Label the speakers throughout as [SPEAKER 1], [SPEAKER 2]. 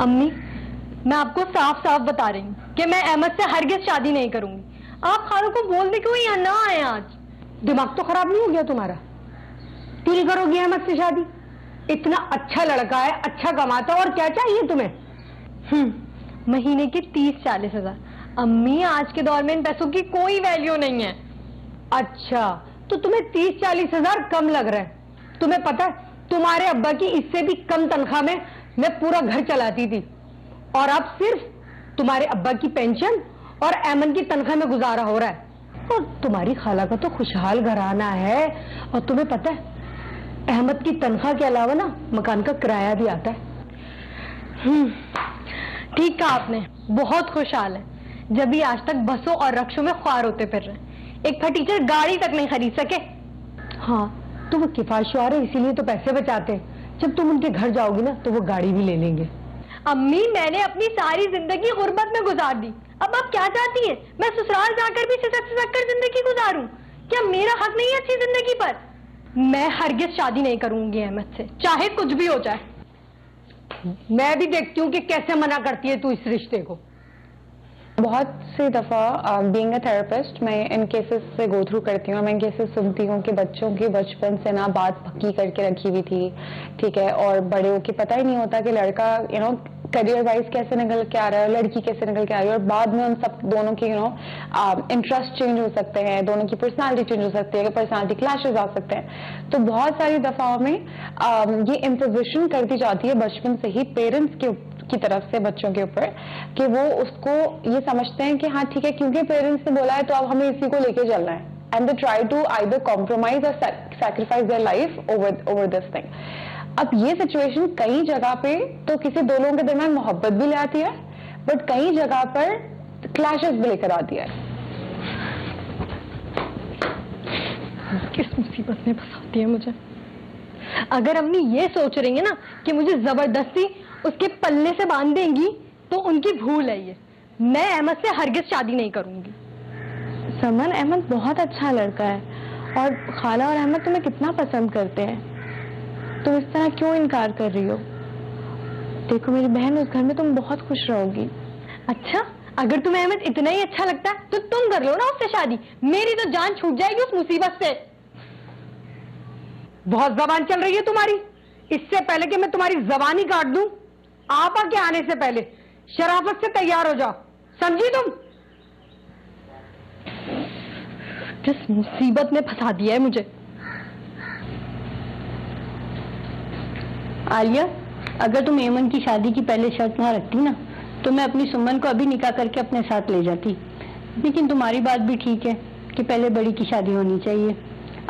[SPEAKER 1] अम्मी, मैं आपको साफ साफ बता रही हूँ कि मैं अहमद से हरगिज शादी नहीं करूंगी। आप खालों को बोलने क्यों यहाँ ना आए आज?
[SPEAKER 2] दिमाग तो खराब नहीं हो गया तुम्हारा? क्यों नहीं करोगी अहमद से शादी? इतना अच्छा लड़का है, अच्छा कमाता, और क्या चाहिए तुम्हें?
[SPEAKER 1] महीने की 30-40 हजार। अम्मी, आज के दौर में इन पैसों की कोई वैल्यू नहीं है।
[SPEAKER 2] अच्छा, तो तुम्हें 30-40 हजार कम लग रहा है? तुम्हें पता है तुम्हारे अब्बा की इससे भी कम तनख्वाह में मैं पूरा घर चलाती थी, और अब सिर्फ तुम्हारे अब्बा की पेंशन और अहमद की तनख्वाह में गुजारा हो रहा है। और तुम्हारी खाला का तो खुशहाल घराना है, और तुम्हें पता है अहमद की तनख्वाह के अलावा ना मकान का किराया भी आता है।
[SPEAKER 1] ठीक कहा आपने, बहुत खुशहाल है। जब भी आज तक बसों और रक्षों में ख्वार होते फिर रहे, एक फटीचर गाड़ी तक नहीं खरीद सके।
[SPEAKER 2] हाँ, तो वो किफायतशुआर है, इसीलिए तो पैसे बचाते हैं। जब तुम उनके घर जाओगी ना तो वो गाड़ी भी ले लेंगे।
[SPEAKER 1] अम्मी, मैंने अपनी सारी जिंदगी गुर्बत में गुजार दी। अब आप क्या चाहती हैं? मैं ससुराल जाकर भी सिसक कर जिंदगी गुजारूं? क्या मेरा हक नहीं है अच्छी जिंदगी पर? मैं हरगिज शादी नहीं करूंगी अहमद से, चाहे कुछ भी हो जाए।
[SPEAKER 2] मैं भी देखती हूँ कि कैसे मना करती है तू इस रिश्ते को।
[SPEAKER 3] बहुत सी दफ़ा बीइंग अ थेरेपिस्ट मैं इन केसेस से गो थ्रू करती हूँ। मैं इन केसेस सुनती हूँ कि बच्चों की बचपन से ना बात पक्की करके रखी हुई थी, ठीक है, और बड़े होके पता ही नहीं होता कि लड़का करियर वाइज कैसे निकल के आ रहा है, लड़की कैसे निकल के आ रही है, और बाद में उन सब दोनों की इंटरेस्ट चेंज हो सकते हैं, दोनों की पर्सनालिटी चेंज हो सकती है, पर्सनालिटी क्लैशेस आ सकते हैं। तो बहुत सारी दफाओं में ये इम्पोजिशन कर दी जाती है बचपन से ही पेरेंट्स की तरफ से बच्चों के ऊपर, कि वो उसको ये समझते हैं कि हाँ ठीक है, क्योंकि पेरेंट्स ने बोला है तो अब हमें इसी को लेके चलना है, and they try to either compromise और sacrifice their life over this thing. अब ये सिचुएशन कई जगह पे तो किसी दो लोगों के दरमियान मोहब्बत भी ले आती है, बट कई जगह पर क्लैशेस भी लेकर आती है।
[SPEAKER 1] किस मुसीबत में फंसाती है मुझे। अगर अम्मी ये सोच रही है ना कि मुझे जबरदस्ती उसके पल्ले से बांध देंगी, तो उनकी भूल है ये। मैं अहमद से हरगिज शादी नहीं करूंगी।
[SPEAKER 3] समन, अहमद बहुत अच्छा लड़का है, और खाला और अहमद तुम्हें कितना पसंद करते हैं। तुम इस तरह क्यों इनकार कर रही हो? देखो मेरी बहन, उस घर में तुम बहुत खुश रहोगी।
[SPEAKER 1] अच्छा, अगर तुम्हें अहमद इतना ही अच्छा लगता है तो तुम कर लो ना उससे शादी। मेरी तो जान छूट जाएगी उस मुसीबत से।
[SPEAKER 2] बहुत जबान चल रही है तुम्हारी। इससे पहले कि मैं तुम्हारी जबान ही काट दूं, आपा के आने से पहले शराफत से तैयार हो जाओ, समझी तुम?
[SPEAKER 1] किस मुसीबत में फंसा दिया है मुझे।
[SPEAKER 4] आलिया, अगर तुम एमन की शादी की पहले शर्त ना रखती ना, तो मैं अपनी सुमन को अभी निकाह करके अपने साथ ले जाती। लेकिन तुम्हारी बात भी ठीक है कि पहले बड़ी की शादी होनी चाहिए।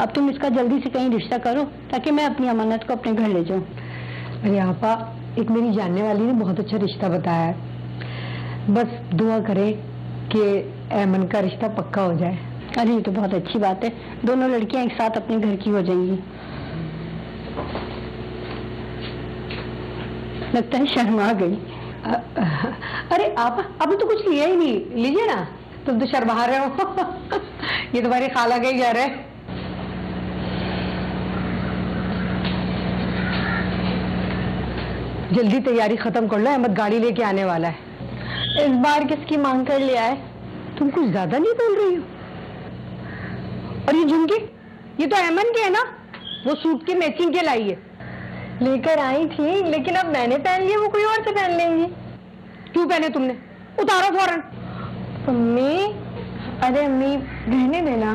[SPEAKER 4] अब तुम इसका जल्दी से कहीं रिश्ता करो ताकि मैं अपनी अमानत को अपने घर ले जाऊं।
[SPEAKER 2] अरे आपा, एक मेरी जानने वाली ने बहुत अच्छा रिश्ता बताया है, बस दुआ करे कि एमन का रिश्ता पक्का हो जाए।
[SPEAKER 4] अरे ये तो बहुत अच्छी बात है, दोनों लड़कियां एक साथ अपने घर की हो जाएंगी। लगता है शर्मा गई।
[SPEAKER 2] अरे आपा, अभी तो कुछ लिया ही नहीं, लीजिए ना। तुम तो शर्मा रहे हो। ये तुम्हारी खाला का ही घर है। जल्दी तैयारी खत्म कर लो, अहमद गाड़ी लेके आने वाला है।
[SPEAKER 1] इस बार किसकी मांग कर लिया है?
[SPEAKER 2] तुम कुछ ज्यादा नहीं बोल रही हो? और ये झुमके, ये तो अहमद के है ना, वो सूट के मैचिंग के लाई है।
[SPEAKER 1] लेकर आई थी, लेकिन अब मैंने पहन लिया, वो कोई और से पहन लेंगी।
[SPEAKER 2] क्यों पहने तुमने? उतारो फौरन।
[SPEAKER 1] अम्मी,
[SPEAKER 3] अरे अम्मी, रहने देना,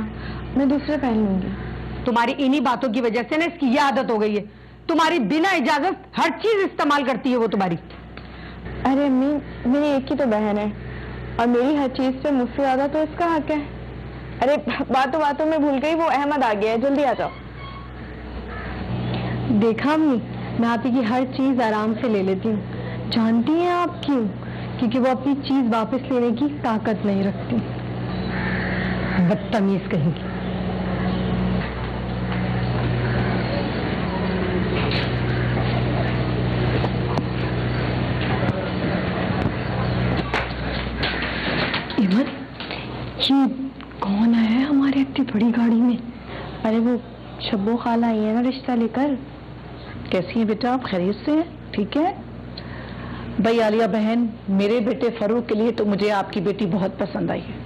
[SPEAKER 3] मैं दूसरे पहन लूंगी।
[SPEAKER 2] तुम्हारी इन्हीं बातों की वजह से ना इसकी ये आदत हो गई है, तुम्हारी बिना इजाजत हर चीज इस्तेमाल करती है वो तुम्हारी।
[SPEAKER 3] अरे अम्मी, मेरी एक ही तो बहन है, और मेरी हर चीज पे मुझसे ज्यादा तो इसका हक है। अरे बातों बातों में भूल गई, वो अहमद आ गया है, जल्दी आ जाओ।
[SPEAKER 1] देखा अम्मी, मैं आप ही की हर चीज आराम से ले लेती हूँ। जानती हैं आप क्यों? क्योंकि वो अपनी चीज वापस लेने की ताकत नहीं रखती।
[SPEAKER 2] बदतमीज कहेंगी।
[SPEAKER 3] ये कौन आया है हमारे इतनी बड़ी गाड़ी में? अरे वो शब्बो खाला आई है ना रिश्ता लेकर। कैसी है बेटा, आप खैरियत से हैं? ठीक है।
[SPEAKER 5] भाई आलिया बहन, मेरे बेटे फरूक के लिए तो मुझे आपकी बेटी बहुत पसंद आई है।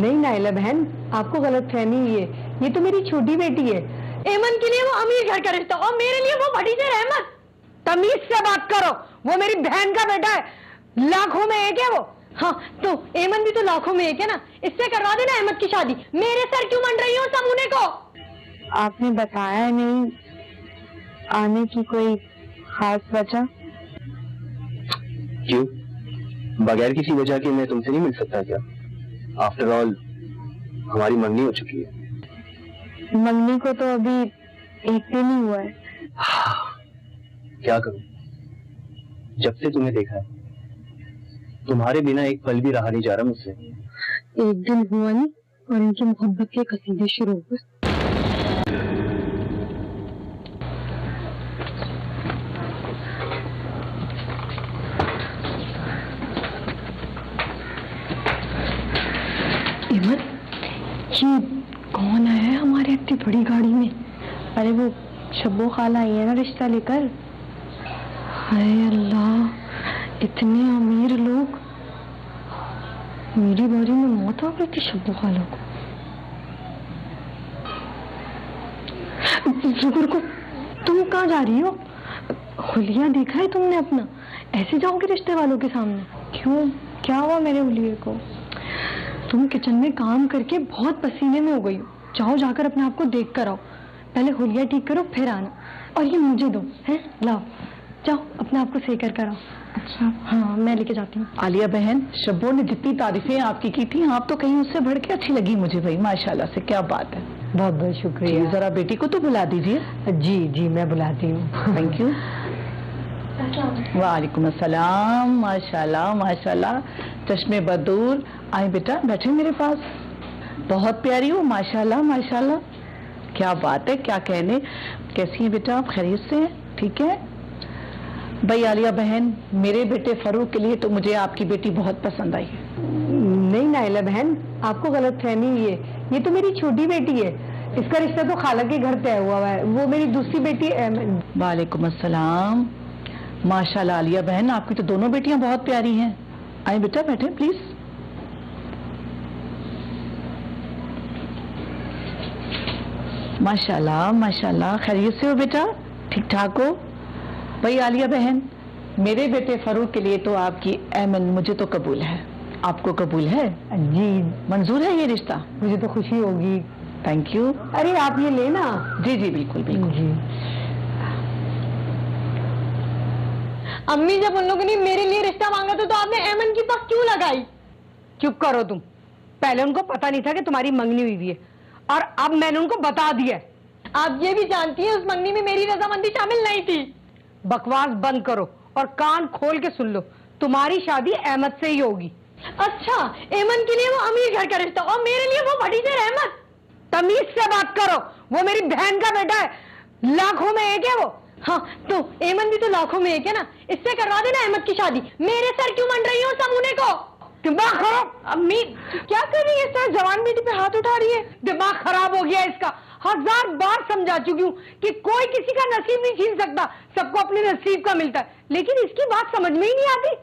[SPEAKER 2] नहीं नाइला बहन, आपको गलतफहमी हुई है, ये तो मेरी छोटी बेटी है।
[SPEAKER 1] एमन के लिए वो अमीर घर का रिश्ता और मेरे लिए वो भतीजे रहमत।
[SPEAKER 2] तमीज से बात करो, वो मेरी बहन का बेटा है, लाखों में एक है वो।
[SPEAKER 1] हाँ तो एमन भी तो लाखों में एक है ना, इससे करवा देना अहमद की शादी। मेरे सर क्यों मंड रही हो समूने को?
[SPEAKER 3] आपने बताया नहीं आने की कोई खास वजह?
[SPEAKER 6] क्यों? बगैर किसी वजह के मैं तुमसे नहीं मिल सकता क्या? आफ्टर ऑल हमारी मंगनी हो चुकी है।
[SPEAKER 3] मंगनी को तो अभी एक दिन ही हुआ है।
[SPEAKER 6] क्या करूं? जब से तुम्हें देखा है तुम्हारे बिना एक पल भी रहा नहीं जा रहा मुझसे।
[SPEAKER 3] एक दिन हुआ नहीं और इनकी मोहब्बत के कसीदे शुरू हो गए।
[SPEAKER 1] ये कौन आया है हमारे इतनी बड़ी गाड़ी में?
[SPEAKER 3] अरे वो शब्बो खाला आई है ना रिश्ता लेकर।
[SPEAKER 1] हाय अल्लाह, इतने अमीर लोग। मेरी बारी में मौत आ गई थी शब्बो खाला को। रुको, तुम कहाँ जा रही हो? हुलिया देखा है तुमने अपना? ऐसे जाओगे रिश्ते वालों के सामने?
[SPEAKER 3] क्यों, क्या हुआ मेरे हुलिये को?
[SPEAKER 1] तुम किचन में काम करके बहुत पसीने में हो गई हो, जाओ जाकर अपने आप को देख कर आओ। पहले हुलिया ठीक करो फिर आना, और ये मुझे दो है, लाओ जाओ अपने आप को सही कर कर आओ।
[SPEAKER 3] अच्छा
[SPEAKER 1] हाँ मैं लेके जाती हूँ।
[SPEAKER 5] आलिया बहन, शब्बो ने जितनी तारीफें आपकी की थी, आप तो कहीं उससे बढ़ के अच्छी लगी मुझे भाई, माशाल्लाह से, क्या बात है।
[SPEAKER 2] बहुत बहुत शुक्रिया।
[SPEAKER 5] जरा बेटी को तो बुला दीजिए।
[SPEAKER 2] जी जी मैं बुलाती हूँ।
[SPEAKER 5] Thank you. वालेकुम अस्सलाम। माशाल्लाह माशाल्लाह, चश्मे बदूर। आए बेटा, बैठे मेरे पास। बहुत प्यारी हो, माशाल्लाह माशाल्लाह, क्या बात है, क्या कहने। कैसी है बेटा आप? खैरियत से हैं? ठीक है भाई आलिया बहन, मेरे बेटे फरूक के लिए तो मुझे आपकी बेटी बहुत पसंद आई है।
[SPEAKER 2] नहीं नाइला बहन, आपको गलतफहमी हुई है, ये तो मेरी छोटी बेटी है, इसका रिश्ता तो खाला के घर तय हुआ है, वो मेरी दूसरी बेटी है।
[SPEAKER 5] वालेकुम अस्सलाम। माशाल्लाह आलिया बहन, आपकी तो दोनों बेटियां बहुत प्यारी हैं। आए बेटा, बैठे प्लीज। माशाल्लाह माशाल्लाह, खैरियत से हो बेटा? ठीक ठाक हो? भाई आलिया बहन, मेरे बेटे फरूक के लिए तो आपकी ऐमन मुझे तो कबूल है। आपको कबूल है?
[SPEAKER 2] जी
[SPEAKER 5] मंजूर है ये रिश्ता?
[SPEAKER 2] मुझे तो खुशी होगी।
[SPEAKER 5] Thank you.
[SPEAKER 2] अरे आप ये लेना।
[SPEAKER 5] जी जी बिल्कुल बिल्कुल।
[SPEAKER 2] जी
[SPEAKER 1] अम्मी, जब उन लोगों ने मेरे लिए रिश्ता मांगा था तो आपने एमन की पक्ष क्यों लगाई?
[SPEAKER 2] चुप करो तुम, पहले उनको पता नहीं था कि तुम्हारी मंगनी हुई है, और अब मैंने उनको बता दिया।
[SPEAKER 1] आप ये भी जानती हैं उस मंगनी में मेरी रजामंदी शामिल नहीं थी।
[SPEAKER 2] बकवास बंद करो और कान खोल के सुन लो, तुम्हारी शादी अहमद से ही होगी।
[SPEAKER 1] अच्छा, एमन के लिए वो अमीर घर का रिश्ता और मेरे लिए वो भतीजे रहमत।
[SPEAKER 2] तमीज से बात करो, वो मेरी बहन का बेटा है, लाखों में एक है वो।
[SPEAKER 1] हाँ तो एमन भी तो लाखों में एक है ना, इससे करवा देना अहमद की शादी। मेरे सर क्यों मंड रही हो समूने को?
[SPEAKER 2] दिमाग खराब।
[SPEAKER 1] अम्मी क्या कर रही है? इस तरह जवान बेटी पे हाथ उठा रही है।
[SPEAKER 2] दिमाग खराब हो गया इसका, 1000 बार समझा चुकी हूँ कि कोई किसी का नसीब नहीं छीन सकता, सबको अपने नसीब का मिलता है, लेकिन इसकी बात समझ में ही नहीं आती।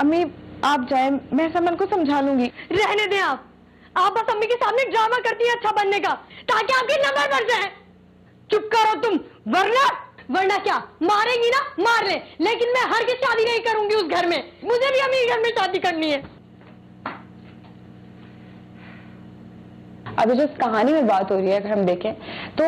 [SPEAKER 3] अम्मी आप जाए, मैं समन को समझा लूंगी।
[SPEAKER 1] रहने दें आप बस अम्मी के सामने ड्रामा करती है अच्छा बनने का, ताकि आपके नंबर बढ़ जाए।
[SPEAKER 2] चुप करो तुम,
[SPEAKER 1] वरना क्या? मारेंगी ना, मार ले, लेकिन मैं हर की शादी नहीं करूंगी उस घर में। मुझे भी अमीर घर में शादी करनी है।
[SPEAKER 3] अभी जिस कहानी में बात हो रही है अगर हम देखें तो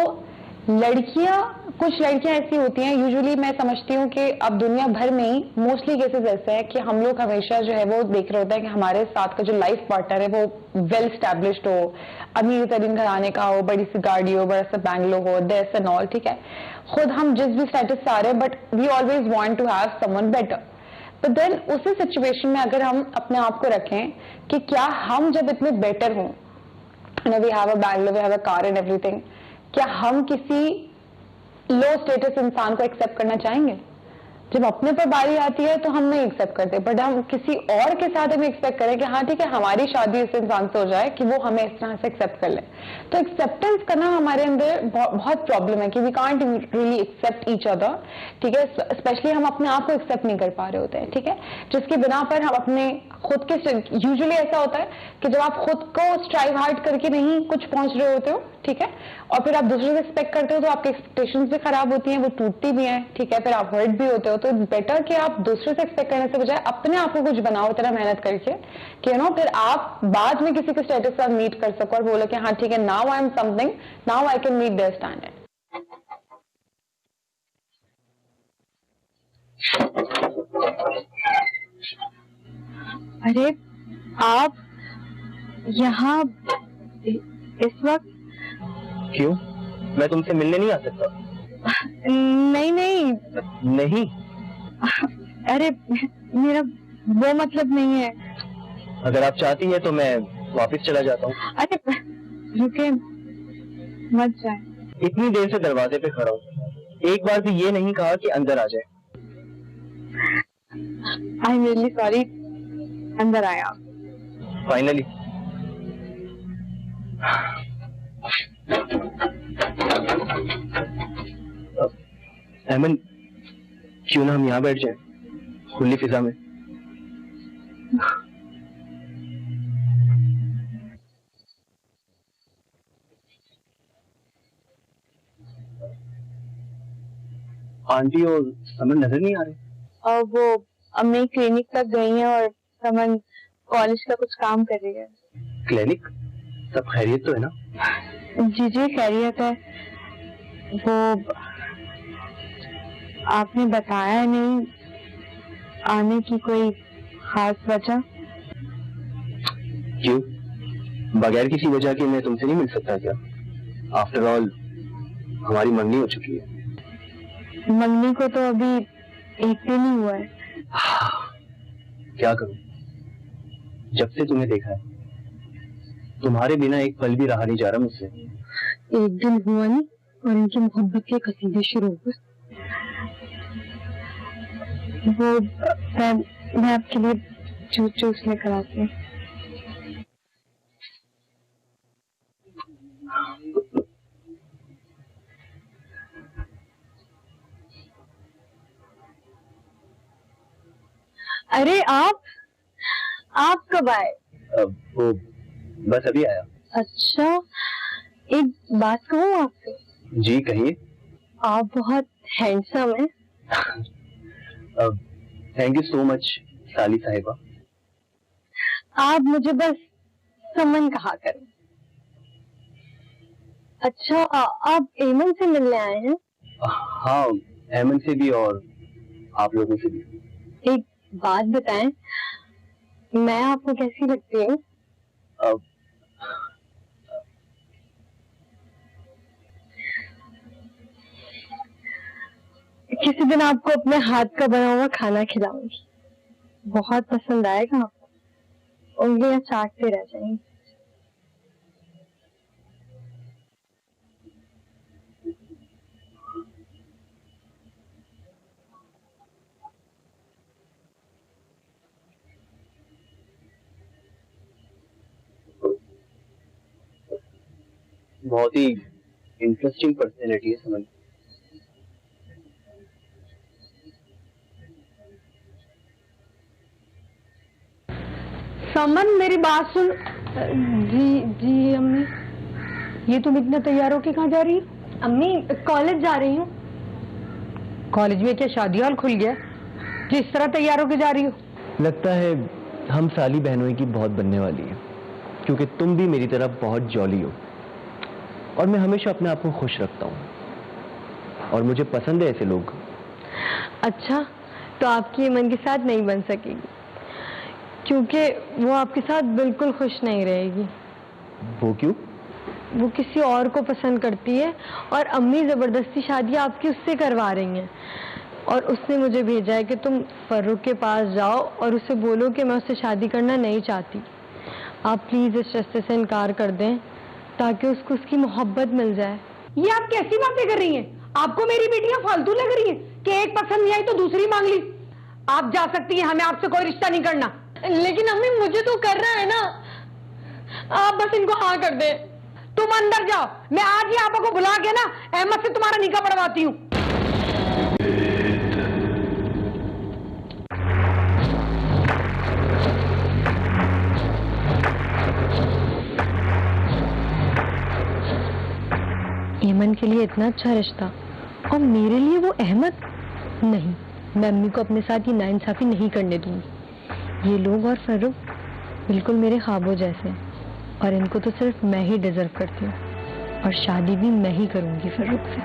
[SPEAKER 3] लड़कियां, कुछ लड़कियां ऐसी होती हैं, यूजुअली मैं समझती हूँ कि अब दुनिया भर में ही मोस्टली केसेस ऐसे हैं कि हम लोग हमेशा जो है वो देख रहे होते हैं कि हमारे साथ का जो लाइफ पार्टनर है वो वेल स्टैब्लिश्ड हो, अमीर तरीन घराने का हो, बड़ी सी गाड़ी हो, बड़ा सा बैंगलो हो, दिस एंड ऑल, ठीक है। खुद हम जिस भी स्टेटस से आ रहे हैं, but we always want to have someone better. But then उसी सिचुएशन में अगर हम अपने आप को रखें कि क्या हम जब इतने बेटर हों, we have a bungalow, we have a car and everything, क्या हम किसी लो स्टेटस इंसान को एक्सेप्ट करना चाहेंगे? जब अपने पर बारी आती है तो हम नहीं एक्सेप्ट करते, बट हम किसी और के साथ हम एक्सपेक्ट करें कि हाँ ठीक है हमारी शादी इस इंसान से हो जाए कि वो हमें इस तरह से एक्सेप्ट कर ले। तो एक्सेप्टेंस करना हमारे अंदर बहुत प्रॉब्लम है कि we can't really accept each other, ठीक है। स्पेशली हम अपने आप को एक्सेप्ट नहीं कर पा रहे होते हैं, ठीक है, जिसकी बिना पर हम अपने खुद के, यूजुअली ऐसा होता है कि जब आप खुद को स्ट्राइव हार्ड करके नहीं कुछ पहुंच रहे होते हो, ठीक है, और फिर आप दूसरे से एक्सपेक्ट करते हो तो आपकी एक्सपेक्टेशंस भी खराब होती हैं, वो टूटती भी हैं, ठीक है, फिर आप हर्ट भी होते हो। तो बेटर कि आप दूसरे से एक्सपेक्ट करने से बजाय अपने आप को कुछ बनाओ इतना मेहनत करके कि फिर आप बाद में किसी के स्टेटस के साथ मीट कर सको और बोलो कि हाँ ठीक है, now I am something, now I can meet their standard.
[SPEAKER 1] अरे आप यहाँ इस वक्त?
[SPEAKER 6] क्यों, मैं तुमसे मिलने नहीं आ सकता?
[SPEAKER 1] नहीं नहीं
[SPEAKER 6] नहीं,
[SPEAKER 1] अरे मेरा वो मतलब नहीं है।
[SPEAKER 6] अगर आप चाहती हैं तो मैं वापस चला जाता हूँ।
[SPEAKER 1] अरे रुके मत जाए।
[SPEAKER 6] इतनी देर से दरवाजे पे खड़ा हूँ, एक बार भी ये नहीं कहा कि अंदर आ जाए।
[SPEAKER 1] आई एम रियली सॉरी, अंदर आया।
[SPEAKER 6] फाइनली। अमन, क्यों ना हम यहाँ बैठ जाएं, खुली फिजा में। आंटी और समन नजर नहीं आ रहे?
[SPEAKER 1] और वो अम्मी क्लिनिक तक गई हैं और समन कॉलेज का कुछ काम कर रही है।
[SPEAKER 6] क्लिनिक? सब खैरियत तो है ना?
[SPEAKER 1] जी जी खैरियत है। वो आपने बताया नहीं आने की कोई खास वजह?
[SPEAKER 6] क्यों, बगैर किसी वजह के मैं तुमसे नहीं मिल सकता क्या? आफ्टर ऑल हमारी मंगनी हो चुकी है।
[SPEAKER 1] मंगनी को तो अभी एक दिन ही हुआ है।
[SPEAKER 6] क्या करूं, जब से तुम्हें देखा है तुम्हारे बिना एक पल भी रहा नहीं जा रहा मुझसे।
[SPEAKER 1] एक दिन हुआ नहीं और इनकी मोहब्बत के कसीदे शुरू हो गए। वो मैं आपके लिए जूस लेकर आती हूँ। अरे आप कब आए?
[SPEAKER 6] वो बस अभी आया।
[SPEAKER 1] अच्छा, एक बात कहूँ आपसे?
[SPEAKER 6] जी कहिए।
[SPEAKER 1] आप बहुत हैंडसम हैं।
[SPEAKER 6] थैंक यू सो मच साली साहिबा।
[SPEAKER 1] आप मुझे बस समन कहा करें। अच्छा, आप एमन से मिलने आए हैं?
[SPEAKER 6] हाँ, एमन से भी और आप लोगों से भी।
[SPEAKER 1] एक बात बताएं, मैं आपको कैसी लगती हूँ? किसी दिन आपको अपने हाथ का बना हुआ खाना खिलाऊंगी, बहुत पसंद आएगा आपको, उंगलियां चाटते रह जाएंगे।
[SPEAKER 6] बहुत ही इंटरेस्टिंग पर्सनैलिटी है समन।
[SPEAKER 2] समन मेरी बात सुन। जी जी अम्मी। ये तुम इतना तैयार होके कहाँ जा रही हो?
[SPEAKER 1] अम्मी कॉलेज जा रही हूँ।
[SPEAKER 2] कॉलेज में क्या शादी हॉल खुल गया जिस तरह तैयार होके जा रही हो?
[SPEAKER 6] लगता है हम साली बहनों की बहुत बनने वाली है, क्योंकि तुम भी मेरी तरह बहुत जॉली हो और मैं हमेशा अपने आप को खुश रखता हूँ और मुझे पसंद है ऐसे लोग।
[SPEAKER 1] अच्छा, तो आपकी मन के साथ नहीं बन सकेगी क्योंकि वो आपके साथ बिल्कुल खुश नहीं रहेगी।
[SPEAKER 6] वो क्यों?
[SPEAKER 1] वो किसी और को पसंद करती है और अम्मी जबरदस्ती शादी आपकी उससे करवा रही हैं और उसने मुझे भेजा है कि तुम फर्रुख के पास जाओ और उसे बोलो कि मैं उससे शादी करना नहीं चाहती। आप प्लीज इस रिश्ते से इनकार कर दें ताकि उसको उसकी मोहब्बत मिल जाए।
[SPEAKER 2] ये आप कैसी बातें कर रही हैं? आपको मेरी बेटियां फालतू लग रही हैं? कि एक पसंद नहीं आई तो दूसरी मांग ली। आप जा सकती हैं, हमें आपसे कोई रिश्ता नहीं करना।
[SPEAKER 1] लेकिन अम्मी मुझे तो करना है ना, आप बस इनको हाँ कर दे।
[SPEAKER 2] तुम अंदर जाओ, मैं आज ही आपको बुला के ना अहमद से तुम्हारा निकाह पढ़वाती हूँ।
[SPEAKER 1] यमन के लिए इतना अच्छा रिश्ता और मेरे लिए वो अहमद नहीं। मैं अम्मी को अपने साथ ये नाइंसाफी नहीं करने दूंगी। ये लोग और फर्रुख बिल्कुल मेरे ख्वाबों जैसे हैं और इनको तो सिर्फ मैं ही डिजर्व करती हूँ और शादी भी मैं ही करूंगी फर्रुख से।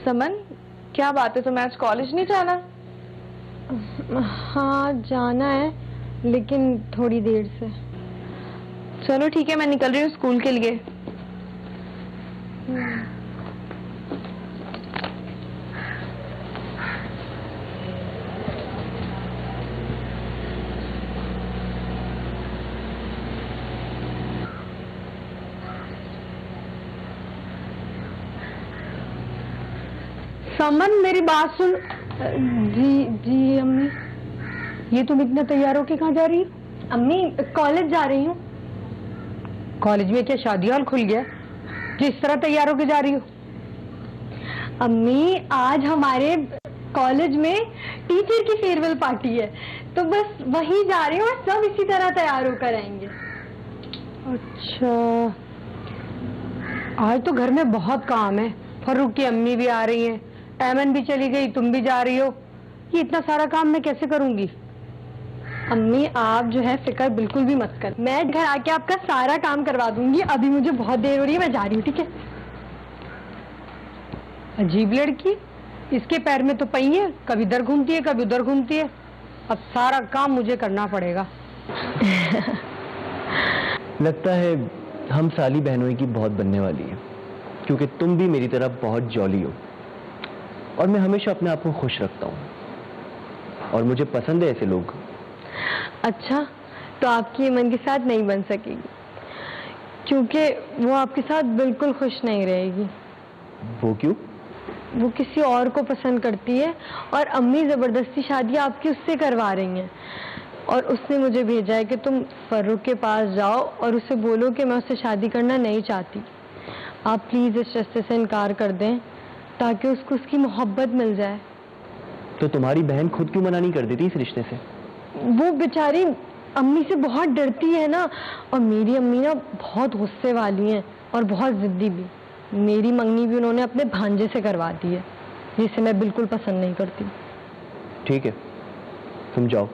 [SPEAKER 3] समन, क्या बात है, तुम्हें आज कॉलेज नहीं जाना?
[SPEAKER 1] हाँ जाना है, लेकिन थोड़ी देर से।
[SPEAKER 3] चलो ठीक है, मैं निकल रही हूँ स्कूल के लिए।
[SPEAKER 2] समन मेरी बात सुन।
[SPEAKER 1] जी जी अम्मी।
[SPEAKER 2] ये तुम इतने तैयार होके कहाँ जा रही हो?
[SPEAKER 1] अम्मी कॉलेज जा रही हूँ।
[SPEAKER 2] कॉलेज में क्या शादी हॉल खुल गया जिस तरह तैयार होके जा रही हो?
[SPEAKER 1] अम्मी आज हमारे कॉलेज में टीचर की फेयरवेल पार्टी है, तो बस वहीं जा रही हूँ और सब इसी तरह तैयार होकर आएंगे।
[SPEAKER 2] अच्छा, आज तो घर में बहुत काम है। फर्रुख की अम्मी भी आ रही हैं, ऐमन भी चली गई, तुम भी जा रही हो। ये इतना सारा काम मैं कैसे करूंगी?
[SPEAKER 1] अम्मी आप जो है फिक्र बिल्कुल भी मत कर, मैं घर आके आपका सारा काम करवा दूंगी। अभी मुझे बहुत देर हो रही है, मैं जा रही हूँ, ठीक है?
[SPEAKER 2] अजीब लड़की, इसके पैर में तो पहिए है, कभी इधर घूमती है कभी उधर घूमती है। अब सारा काम मुझे करना पड़ेगा।
[SPEAKER 6] लगता है हम साली बहनोई की बहुत बनने वाली है, क्योंकि तुम भी मेरी तरह बहुत जॉली हो और मैं हमेशा अपने आप को खुश रखता हूँ और मुझे पसंद है ऐसे लोग।
[SPEAKER 1] अच्छा, तो आपकी यमन के साथ नहीं बन सकेगी क्योंकि वो आपके साथ बिल्कुल खुश नहीं रहेगी।
[SPEAKER 6] वो क्यों?
[SPEAKER 1] वो किसी और को पसंद करती है और अम्मी जबरदस्ती शादी आपकी उससे करवा रही हैं और उसने मुझे भेजा है कि तुम फर्रुख के पास जाओ और उसे बोलो कि मैं उससे शादी करना नहीं चाहती। आप प्लीज इस रिश्ते से इनकार कर दें ताकि उसको उसकी मोहब्बत मिल जाए।
[SPEAKER 6] तो तुम्हारी बहन खुद क्यों मना नहीं कर देती इस रिश्ते से?
[SPEAKER 1] वो बेचारी अम्मी से बहुत डरती है ना, और मेरी अम्मी ना बहुत गुस्से वाली हैं और बहुत जिद्दी भी। मेरी मंगनी भी उन्होंने अपने भांजे से करवा दी है, जिसे मैं बिल्कुल पसंद नहीं करती।
[SPEAKER 6] ठीक है, तुम जाओ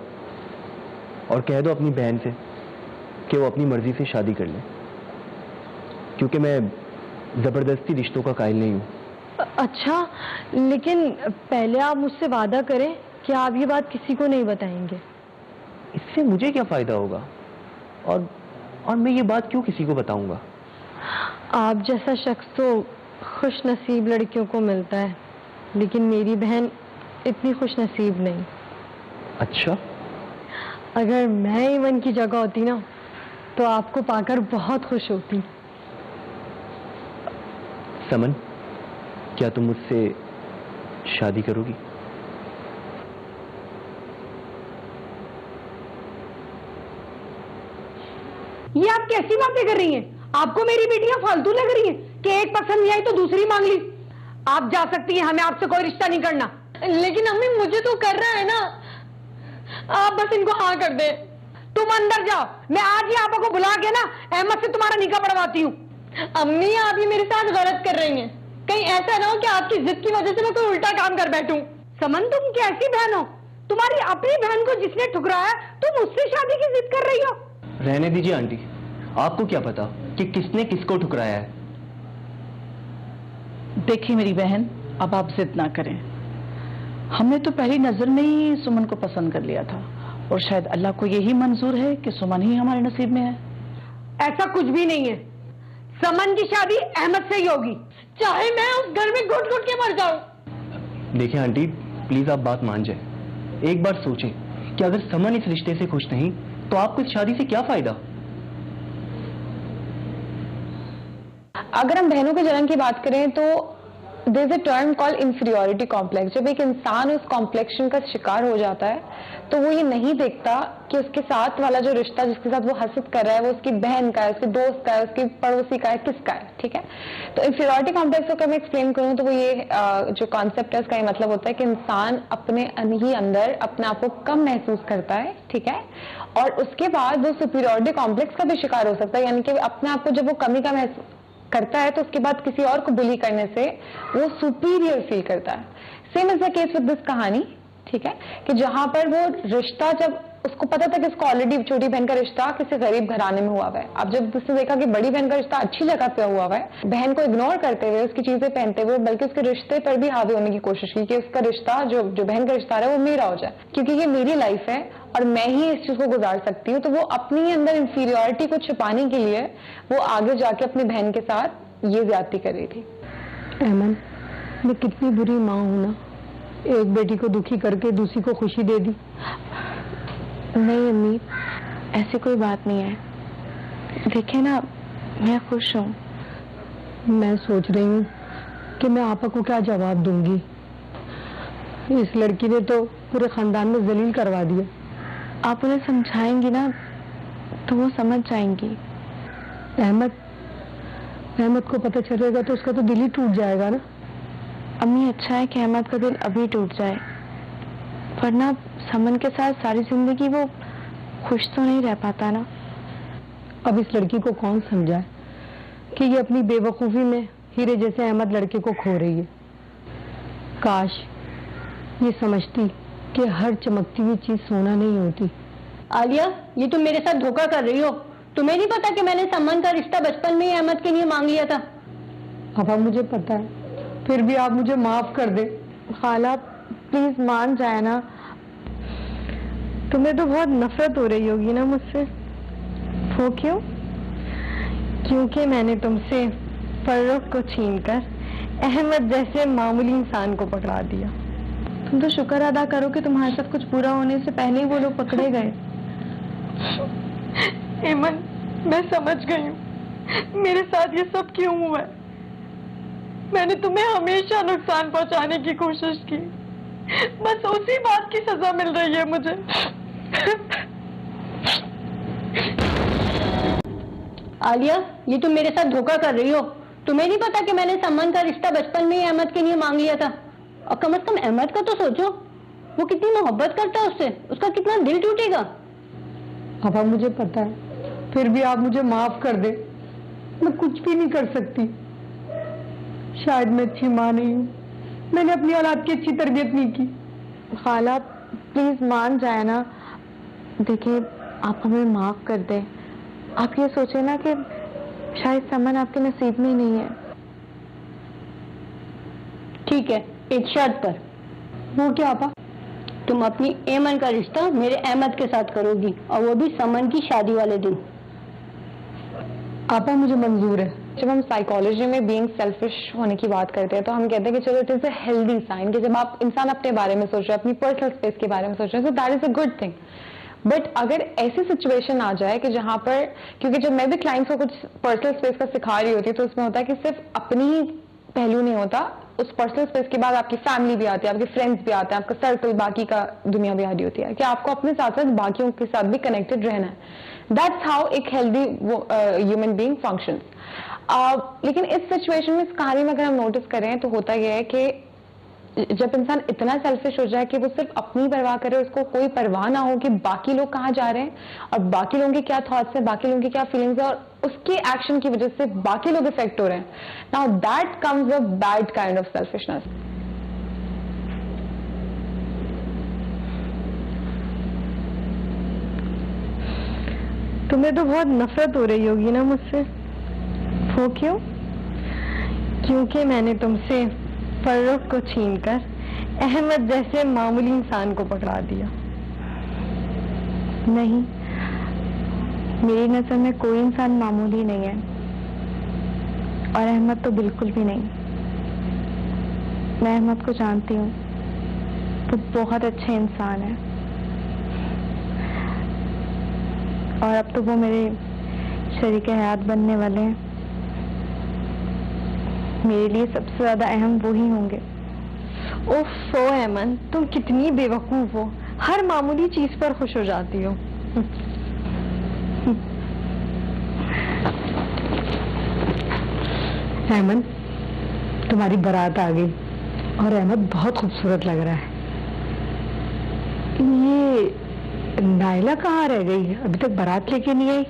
[SPEAKER 6] और कह दो अपनी बहन से कि वो अपनी मर्जी से शादी कर ले, क्योंकि मैं जबरदस्ती रिश्तों का कायल नहीं हूँ।
[SPEAKER 1] अच्छा, लेकिन पहले आप मुझसे वादा करें कि आप ये बात किसी को नहीं बताएंगे।
[SPEAKER 6] इससे मुझे क्या फायदा होगा और मैं ये बात क्यों किसी को बताऊंगा?
[SPEAKER 1] आप जैसा शख्स तो खुश नसीब लड़कियों को मिलता है, लेकिन मेरी बहन इतनी खुश नसीब नहीं।
[SPEAKER 6] अच्छा,
[SPEAKER 1] अगर मैं इवन की जगह होती ना तो आपको पाकर बहुत खुश होती।
[SPEAKER 6] समन, क्या तुम मुझसे शादी करोगी?
[SPEAKER 2] ये आप कैसी बातें कर रही हैं? आपको मेरी बेटियां फालतू लग रही हैं कि एक पसंद नहीं आई तो दूसरी मांग ली? आप जा सकती हैं, हमें आपसे कोई रिश्ता नहीं करना।
[SPEAKER 1] लेकिन अम्मी मुझे तो करना है ना, आप बस इनको हाँ कर दे।
[SPEAKER 2] तुम अंदर जाओ, मैं आज ही आपको बुला के ना अहमद से तुम्हारा निकाह पढ़वाती हूँ।
[SPEAKER 1] अम्मी आप ये मेरे साथ गलत कर रही हैं, कहीं ऐसा ना हो कि आपकी जिद की वजह से मैं कोई उल्टा काम कर बैठूं।
[SPEAKER 2] समन, तुम कैसी बहन हो? तुम्हारी अपनी बहन को जिसने ठुकराया तुम उससे शादी की जिद कर रही हो?
[SPEAKER 6] रहने दीजिए आंटी, आपको क्या पता कि किसने किसको ठुकराया है।
[SPEAKER 5] देखिए मेरी बहन, अब आप जिद ना करें। हमने तो पहली नजर में ही सुमन को पसंद कर लिया था और शायद अल्लाह को यही मंजूर है कि सुमन ही हमारे नसीब में है।
[SPEAKER 2] ऐसा कुछ भी नहीं है, समन की शादी अहमद से ही होगी,
[SPEAKER 1] चाहे मैं उस घर में घुट घुट के मर जाऊं।
[SPEAKER 6] देखिए आंटी, प्लीज आप बात मान जाए। एक बार सोचें कि अगर समन इस रिश्ते से खुश नहीं तो आपको इस शादी से क्या फायदा?
[SPEAKER 3] अगर हम बहनों के जलन की बात करें तो there is a term called inferiority complex. जब एक इंसान उस कॉम्प्लेक्शन का शिकार हो जाता है तो वो ये नहीं देखता कि उसके साथ वाला जो रिश्ता जिसके साथ वो हसद कर रहा है वो उसकी बहन का है, उसके दोस्त का है, उसके पड़ोसी का है, किसका है, ठीक है। तो इंफीरियोरिटी कॉम्प्लेक्स को अगर मैं एक्सप्लेन करूं तो वो ये जो कॉन्सेप्ट है उसका ये मतलब होता है कि इंसान अपने ही अंदर अपने आप को कम महसूस करता है, ठीक है, और उसके बाद वो सुपीरियोरिटी कॉम्प्लेक्स का भी शिकार हो सकता है, यानी कि अपने आप को जब वो कमी का महसूस करता है तो उसके बाद किसी और को बुली करने से वो सुपीरियर फील करता है। Same is the case with this कहानी, ठीक है, कि जहां पर वो रिश्ता, जब उसको पता था कि उसको ऑलरेडी छोटी बहन का रिश्ता किसी गरीब घराने में हुआ हुआ है, अब जब उसने देखा कि बड़ी बहन का रिश्ता अच्छी जगह पे हुआ हुआ है, बहन को इग्नोर करते हुए, उसकी चीजें पहनते हुए, बल्कि उसके रिश्ते पर भी हावी होने की कोशिश की कि उसका रिश्ता जो बहन का रिश्ता है वो मेरा हो जाए, क्योंकि ये मेरी लाइफ है और मैं ही इस चीज को गुजार सकती हूँ। तो वो अपनी ही अंदर इंफीरियोरिटी को छुपाने के लिए वो आगे जाके अपनी बहन के साथ ये ज्यादती कर रही थी।
[SPEAKER 2] अहमद, मैं कितनी बुरी माँ हूं ना, एक बेटी को दुखी करके दूसरी को खुशी दे दी।
[SPEAKER 3] नहीं अम्मी, ऐसी कोई बात नहीं है। देखिए ना, मैं खुश हूँ।
[SPEAKER 2] मैं सोच रही हूँ कि मैं आपा को क्या जवाब दूंगी। इस लड़की ने तो पूरे खानदान में जलील करवा दिया।
[SPEAKER 3] आप उन्हें समझाएंगी ना तो वो समझ जाएंगी।
[SPEAKER 2] अहमद को पता चलेगा तो उसका तो दिल ही टूट जाएगा ना।
[SPEAKER 3] अम्मी, अच्छा है कि अहमद का दिल अभी टूट जाए, वरना समन के साथ सारी जिंदगी वो खुश तो नहीं रह पाता ना।
[SPEAKER 2] अब इस लड़की को कौन समझाए कि ये अपनी बेवकूफी में हीरे जैसे अहमद लड़के को खो रही है। काश ये समझती कि हर चमकती हुई चीज सोना नहीं होती।
[SPEAKER 4] आलिया, ये तुम मेरे साथ धोखा कर रही हो। तुम्हें नहीं पता कि मैंने सम्मान का रिश्ता बचपन में ही अहमद के लिए मांग लिया था?
[SPEAKER 2] अब मुझे पता है, फिर भी आप मुझे माफ कर दे।
[SPEAKER 3] खाला प्लीज मान जाए ना।
[SPEAKER 2] तुम्हें तो बहुत नफरत हो रही होगी ना मुझसे।
[SPEAKER 3] वो क्यों?
[SPEAKER 2] क्योंकि मैंने तुमसे फर्रुख को छीनकर अहमद जैसे मामूली इंसान को पकड़ा दिया।
[SPEAKER 3] तुम तो शुक्र अदा करो कि तुम्हारे साथ कुछ बुरा होने से पहले ही वो लोग पकड़े गए।
[SPEAKER 1] हेमन, मैं समझ गई हूँ मेरे साथ ये सब क्यों हुआ है। मैंने तुम्हें हमेशा नुकसान पहुंचाने की कोशिश की, बस उसी बात की सजा मिल रही है मुझे।
[SPEAKER 4] आलिया, ये तुम मेरे साथ धोखा कर रही हो। तुम्हें नहीं पता कि मैंने सम्मान का रिश्ता बचपन में ही अहमद के लिए मांग लिया था? और कम से कम अहमद का तो सोचो, वो कितनी मोहब्बत करता है उससे, उसका कितना दिल टूटेगा।
[SPEAKER 2] अब मुझे पता है, फिर भी आप मुझे माफ कर दे। मैं कुछ भी नहीं कर सकती। शायद मैं अच्छी माँ नहीं हूँ, मैंने अपनी औलाद की अच्छी तरबियत नहीं की।
[SPEAKER 3] खाला प्लीज मान जाए ना। देखिए, आप हमें माफ कर दे। आप ये सोचे ना कि शायद समन आपके नसीब में ही नहीं है।
[SPEAKER 4] ठीक है, एक शर्त पर।
[SPEAKER 2] वो क्या आपा?
[SPEAKER 4] तुम अपनी एमन का रिश्ता मेरे अहमद के साथ करोगी, और वो भी समन की शादी वाले दिन।
[SPEAKER 2] आपा मुझे मंजूर है।
[SPEAKER 3] जब हम साइकोलॉजी में बीइंग सेल्फिश होने की बात करते हैं तो हम कहते हैं कि चलो it is a healthy sign, कि जब आप इंसान अपने बारे में सोच रहे हैं, अपनी पर्सनल स्पेस के बारे में सोच रहे हैं, तो that is a good thing. But अगर ऐसी सिचुएशन आ जाए कि जहां पर, क्योंकि जब मैं भी क्लाइंट्स को कुछ पर्सनल स्पेस का सिखा रही होती है तो उसमें होता है कि सिर्फ अपनी ही पहलू नहीं होता, उस पर्सनल स्पेस के बाद आपकी फैमिली भी आती है, आपके फ्रेंड्स भी आते हैं, आपका सर्कल, बाकी का दुनिया भी आ रही होती है, कि आपको अपने साथ साथ बाकियों के साथ भी कनेक्टेड रहना है। दैट्स हाउ एक हेल्दी ह्यूमन बीइंग फंक्शंस। लेकिन इस सिचुएशन में, इस कहानी में अगर हम नोटिस करें तो होता यह है कि जब इंसान इतना सेल्फिश हो जाए कि वो सिर्फ अपनी परवाह करे, उसको कोई परवाह ना हो कि बाकी लोग कहाँ जा रहे हैं और बाकी लोगों के क्या थॉट्स हैं, बाकी लोगों की क्या फीलिंग्स है, और उसके एक्शन की वजह से बाकी लोग इफेक्ट हो रहे हैं। Now that comes a bad kind of selfishness.
[SPEAKER 2] तुम्हें तो बहुत नफरत हो रही होगी ना मुझसे।
[SPEAKER 3] वो क्यों?
[SPEAKER 2] क्योंकि मैंने तुमसे फर्रुख को छीनकर अहमद जैसे मामूली इंसान को पकड़ा दिया।
[SPEAKER 3] नहीं, मेरी नजर में कोई इंसान मामूली नहीं है, और अहमद तो बिल्कुल भी नहीं। मैं अहमद को जानती हूँ, वो बहुत अच्छे इंसान है, और अब तो वो मेरे शरीके हयात बनने वाले हैं। मेरे लिए सबसे ज्यादा अहम वो ही होंगे।
[SPEAKER 1] ओफो अहमद, तुम कितनी बेवकूफ हो, हर मामूली चीज पर खुश हो जाती हो।
[SPEAKER 2] अहमद, तुम्हारी बारात आ गई और अहमद बहुत खूबसूरत लग रहा है। ये नाइला कहाँ रह गई? अभी तक बारात लेके नहीं आई।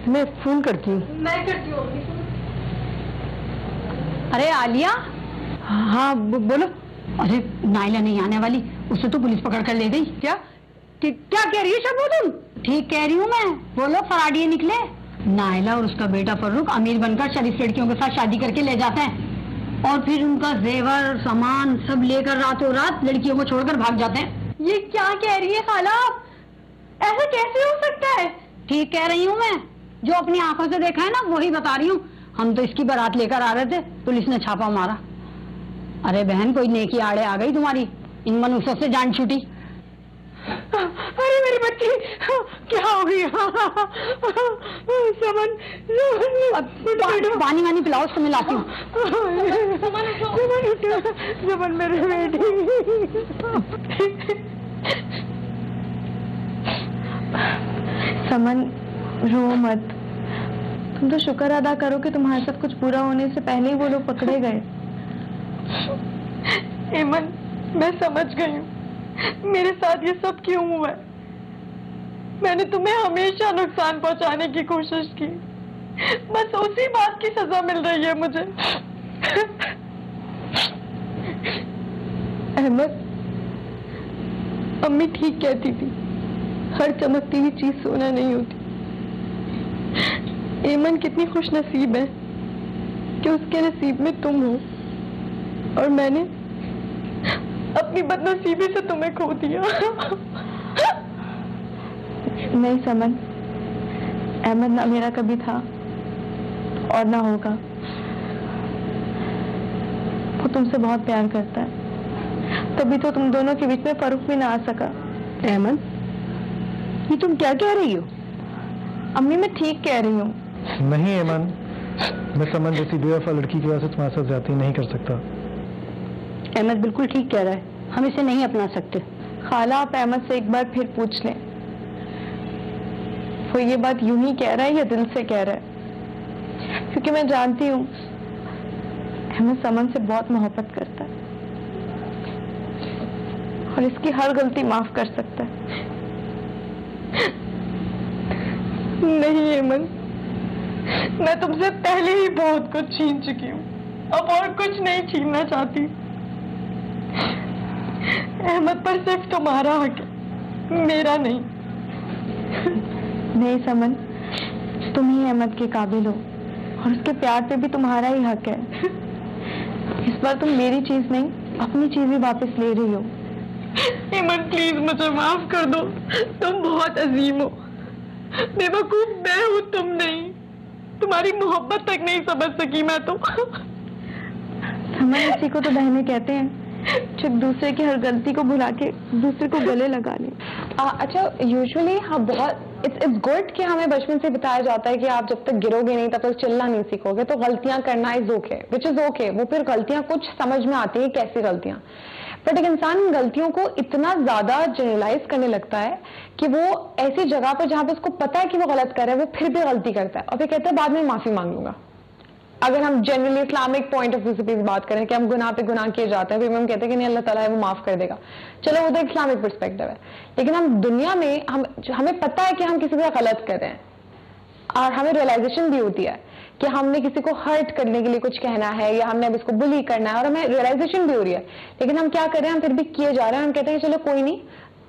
[SPEAKER 2] मैं फोन करती हूँ।
[SPEAKER 1] मैं करती हूँ।
[SPEAKER 4] अरे आलिया,
[SPEAKER 2] हाँ बोलो।
[SPEAKER 4] अरे नाइला नहीं आने वाली, उसे तो पुलिस पकड़ कर ले गई।
[SPEAKER 2] क्या क्या कह रही है शबनम तुम?
[SPEAKER 4] ठीक कह रही हूँ मैं, वो लोग फराडिये निकले। नाइला और उसका बेटा फर्रुख अमीर बनकर शरीफ लड़कियों के साथ शादी करके ले जाते हैं और फिर उनका जेवर सामान सब लेकर रातों रात लड़कियों को छोड़कर भाग जाते हैं।
[SPEAKER 1] ये क्या कह रही है खाला आप? ऐसा कैसे हो सकता है?
[SPEAKER 4] ठीक कह रही हूँ मैं, जो अपनी आंखों से देखा है ना वही बता रही हूँ। हम तो इसकी बारात लेकर आ रहे थे, पुलिस ने छापा मारा। अरे बहन, कोई नेकी आड़े आ गई तुम्हारी, इन मनुष्यों से जान छूटी।
[SPEAKER 2] अरे मेरी बच्ची, क्या हो गई? समन,
[SPEAKER 4] पानी वानी पिलाओ, उसको मैं लाती हूँ।
[SPEAKER 2] समन मेरे बेटी।
[SPEAKER 3] समन, रो मत। तुम तो शुक्र अदा करो कि तुम्हारा सब कुछ पूरा होने से पहले ही वो लोग पकड़े गए।
[SPEAKER 1] हेमन, मैं समझ गई हूँ मेरे साथ ये सब क्यों हुआ है। मैंने तुम्हें हमेशा नुकसान पहुंचाने की कोशिश की, बस उसी बात की सजा मिल रही है मुझे। अहमद, अम्मी ठीक कहती थी, हर चमकती हुई चीज सोना नहीं होती। एमन कितनी खुश नसीब है कि उसके नसीब में तुम हो, और मैंने अपनी बदनसीबी से तुम्हें खो दिया।
[SPEAKER 3] नहीं समन, अहमद ना मेरा कभी था और ना होगा। वो तुमसे बहुत प्यार करता है, तभी तो तुम दोनों के बीच में फर्क भी ना आ सका।
[SPEAKER 2] अहमद, ये तुम क्या कह रही हो?
[SPEAKER 3] अम्मी, मैं ठीक कह रही हूँ।
[SPEAKER 7] नहीं एमन, मैं समन जैसी बेवफा लड़की की वजह से तुम्हारे साथ ज्यादती नहीं कर सकता।
[SPEAKER 4] अहमद बिल्कुल ठीक कह रहा है, हम इसे नहीं अपना सकते।
[SPEAKER 3] खाला, आप अहमद से एक बार फिर पूछ लें, वो ये बात यूं ही कह रहा है या दिल से कह रहा है, क्योंकि मैं जानती हूँ अहमद समन से बहुत मोहब्बत करता है और इसकी हर गलती माफ कर सकता है।
[SPEAKER 1] नहीं हेमन, मैं तुमसे पहले ही बहुत कुछ छीन चुकी हूँ, अब और कुछ नहीं छीनना चाहती। अहमद पर सिर्फ तुम्हारा हक है, मेरा नहीं।
[SPEAKER 3] नहीं समन, तुम ही अहमद के काबिल हो और उसके प्यार पे भी तुम्हारा ही हक है। इस बार तुम मेरी चीज नहीं, अपनी चीज ही वापस ले रही हो।
[SPEAKER 1] हेमन प्लीज मुझे माफ कर दो, तुम बहुत अजीम हो। बेवकूफ मैं हूँ, तुम नहीं। तुम्हारी मोहब्बत तक नहीं समझ सकी मैं तो।
[SPEAKER 3] समन, इसी को तो बहनें कहते हैं, जो एक दूसरे की हर गलती को भुला के दूसरे को गले लगा ले। अच्छा, यूजुअली हाँ, बहुत इट्स गुड कि हमें बचपन से बताया जाता है कि आप जब तक गिरोगे नहीं तब तक चिल्ला नहीं सीखोगे, तो गलतियां करना is okay, which is okay. वो फिर गलतियां कुछ समझ में आती है कैसी गलतियां, बट एक इंसान इन गलतियों को इतना ज्यादा जनरलाइज करने लगता है कि वो ऐसी जगह पर जहां पर उसको पता है कि वो गलत कर रहा है, वो फिर भी गलती करता है और फिर कहता है बाद में माफी मांग लूंगा। अगर हम generally Islamic point of view से बात करें कि हम गुनाह पे गुनाह किए जाते हैं, फिर हम कहते हैं कि नहीं अल्लाह ताला है वो माफ कर देगा, चलो वो तो इस्लामिक पर्सपेक्टिव है। लेकिन हम दुनिया में हमें पता है कि हम किसी को गलत कर रहे हैं और हमें रियलाइजेशन भी होती है कि हमने किसी को हर्ट करने के लिए कुछ कहना है या हमने अब इसको बुली करना है और हमें रियलाइजेशन भी हो रही है, लेकिन हम क्या कर रहे हैं, हम फिर भी किए जा रहे हैं। हम कहते हैं चलो कोई नहीं,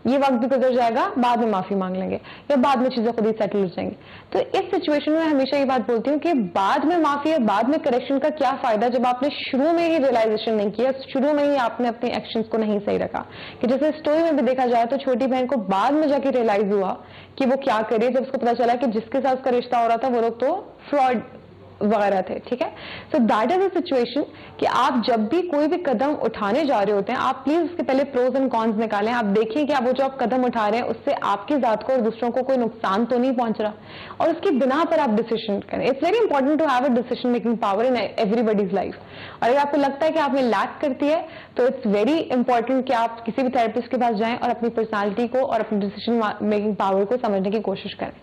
[SPEAKER 3] ये वक्त भी गुजर जाएगा, बाद में माफी मांग लेंगे या बाद में चीजें खुद ही सेटल हो जाएंगी। तो इस सिचुएशन में हमेशा ये बात बोलती हूँ कि बाद में माफी या बाद में करेक्शन का क्या फायदा जब आपने शुरू में ही रियलाइजेशन नहीं किया, शुरू में ही आपने अपने एक्शंस को नहीं सही रखा। कि जैसे स्टोरी में भी देखा जाए तो छोटी बहन को बाद में जाके रियलाइज हुआ कि वो क्या करे, जब उसको पता चला कि जिसके साथ उसका रिश्ता हो रहा था वो लोग तो फ्रॉड वगैरह थे, ठीक है। So that is a situation कि आप जब भी कोई भी कदम उठाने जा रहे होते हैं, आप प्लीज उसके पहले प्रोज एंड कॉन्स निकालें। आप देखिए कि आप वो जो आप कदम उठा रहे हैं उससे आपकी जात को और दूसरों को कोई नुकसान तो नहीं पहुंच रहा, और उसकी बिना पर आप डिसीजन करें। It's very important to have a decision making power in everybody's life. और अगर आपको लगता है कि आप में लैक करती है तो इट्स वेरी इंपॉर्टेंट कि आप किसी भी थेरेपिस्ट के पास जाएं और अपनी पर्सनालिटी को और अपनी डिसीजन मेकिंग पावर को समझने की कोशिश करें।